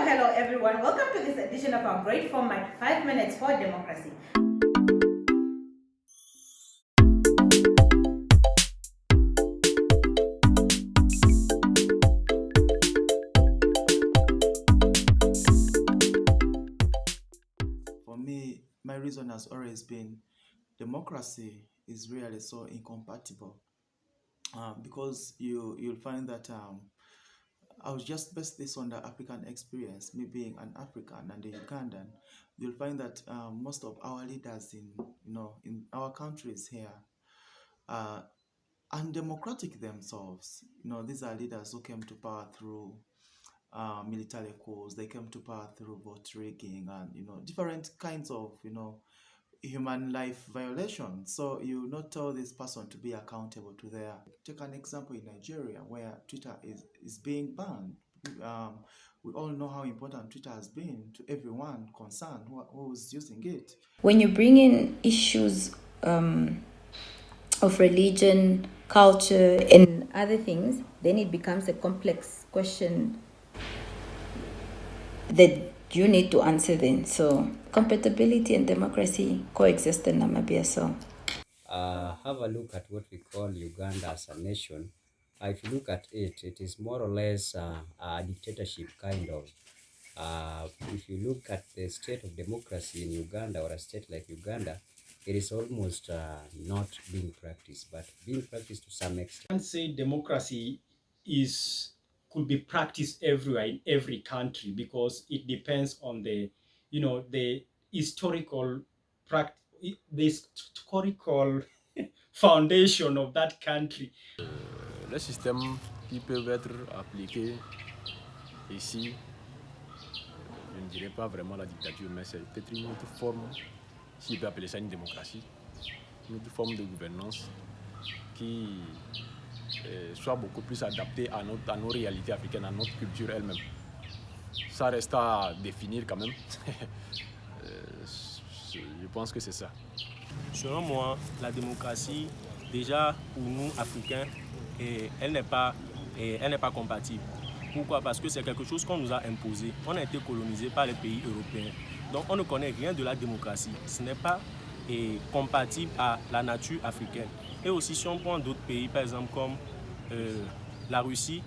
hello everyone. Welcome to this edition of our great format, 5 Minutes for Democracy. For me, my reason has always been democracy is really so incompatible because you'll find that I was just based this on the African experience, me being an African and a Ugandan. You'll find that most of our leaders in our countries here are undemocratic themselves. These are leaders who came to power through military coups. They came to power through vote rigging and different kinds of human life violations. So you not tell this person to be accountable to their. Take an example in Nigeria where Twitter is being banned. We all know how important Twitter has been to everyone concerned who's using it. When you bring in issues of religion, culture, and other things, then it becomes a complex question that you need to answer then. So compatibility and democracy coexist in Namibia. So have a look at what we call Uganda as a nation. If you look at it, it is more or less a dictatorship kind of. If you look at the state of democracy in Uganda or a state like Uganda, it is almost not being practiced, but being practiced to some extent. I can't say democracy could be practiced everywhere in every country because it depends on the historical foundation of that country. Les systèmes qui peuvent être appliqués ici, je ne dirais pas vraiment la dictature, mais c'est peut-être une autre forme, si on peut appeler ça une démocratie, une autre forme de gouvernance qui soit beaucoup plus adaptée à nos réalités africaines, à notre culture elle-même. Ça reste à définir quand même. Je pense que c'est ça. Selon moi, la démocratie, déjà pour nous Africains, elle n'est pas compatible. Pourquoi? Parce que c'est quelque chose qu'on nous a imposé. On a été colonisé par les pays européens. Donc on ne connaît rien de la démocratie. Ce n'est pas compatible à la nature africaine. Et aussi si on prend d'autres pays, par exemple comme la Russie,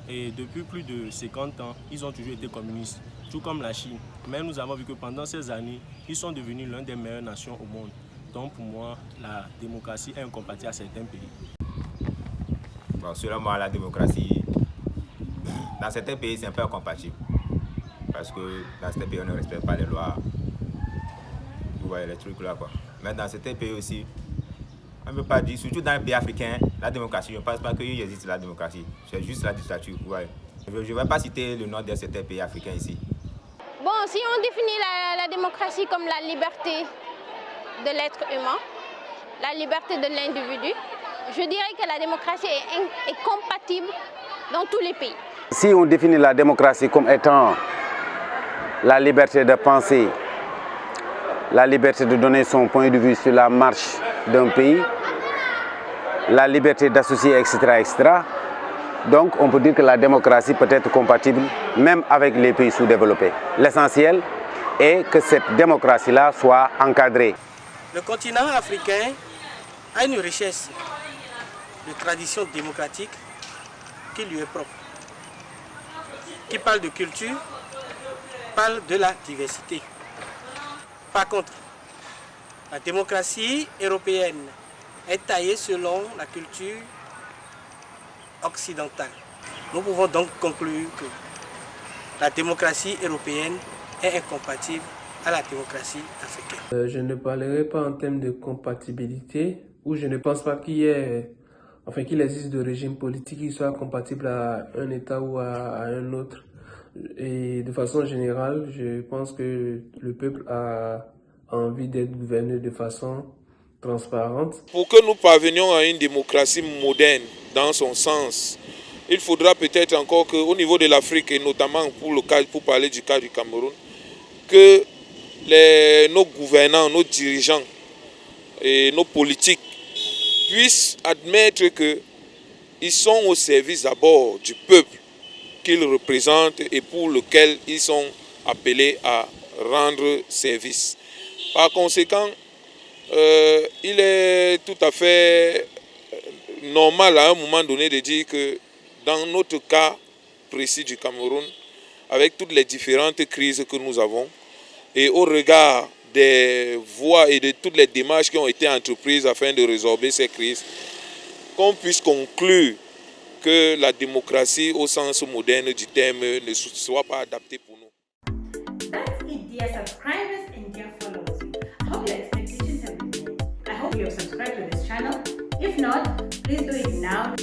et depuis plus de 50 ans, ils ont toujours été communistes, tout comme la Chine. Mais nous avons vu que pendant ces années, ils sont devenus l'une des meilleures nations au monde. Donc pour moi, la démocratie est incompatible à certains pays. Bon, selon moi, la démocratie, dans certains pays, c'est un peu incompatible. Parce que dans certains pays, on ne respecte pas les lois. Vous voyez les trucs là, quoi. Mais dans certains pays aussi, on ne peut pas dire, surtout dans les pays africains, la démocratie, je ne pense pas qu'il existe la démocratie. C'est juste la dictature. Ouais. Je ne vais pas citer le nom de certains pays africains ici. Bon, si on définit la démocratie comme la liberté de l'être humain, la liberté de l'individu, je dirais que la démocratie est compatible dans tous les pays. Si on définit la démocratie comme étant la liberté de penser, la liberté de donner son point de vue sur la marche d'un pays, la liberté d'associer, etc., etc., donc on peut dire que la démocratie peut être compatible même avec les pays sous-développés. L'essentiel est que cette démocratie-là soit encadrée. Le continent africain a une richesse de tradition démocratique qui lui est propre, qui parle de culture, parle de la diversité. Par contre, la démocratie européenne est taillée selon la culture occidentale. Nous pouvons donc conclure que la démocratie européenne est incompatible à la démocratie africaine. Je ne parlerai pas en termes de compatibilité, où je ne pense pas qu'il existe de régime politique qui soit compatible à un État ou à un autre. Et de façon générale, je pense que le peuple a envie d'être gouverné de façon transparente. Pour que nous parvenions à une démocratie moderne dans son sens, il faudra peut-être encore qu'au niveau de l'Afrique, et notamment pour parler du cas du Cameroun, que nos gouvernants, nos dirigeants et nos politiques puissent admettre qu'ils sont au service d'abord du peuple qu'ils représentent et pour lequel ils sont appelés à rendre service. Par conséquent, il est tout à fait normal à un moment donné de dire que dans notre cas précis du Cameroun, avec toutes les différentes crises que nous avons, et au regard des voies et de toutes les démarches qui ont été entreprises afin de résorber ces crises, qu'on puisse conclure que la démocratie au sens moderne du terme ne soit pas adaptée pour nous. That's it, dear subscribers and dear followers. I hope your expectations have been met. I hope you have subscribed to this channel. If not, please do it now.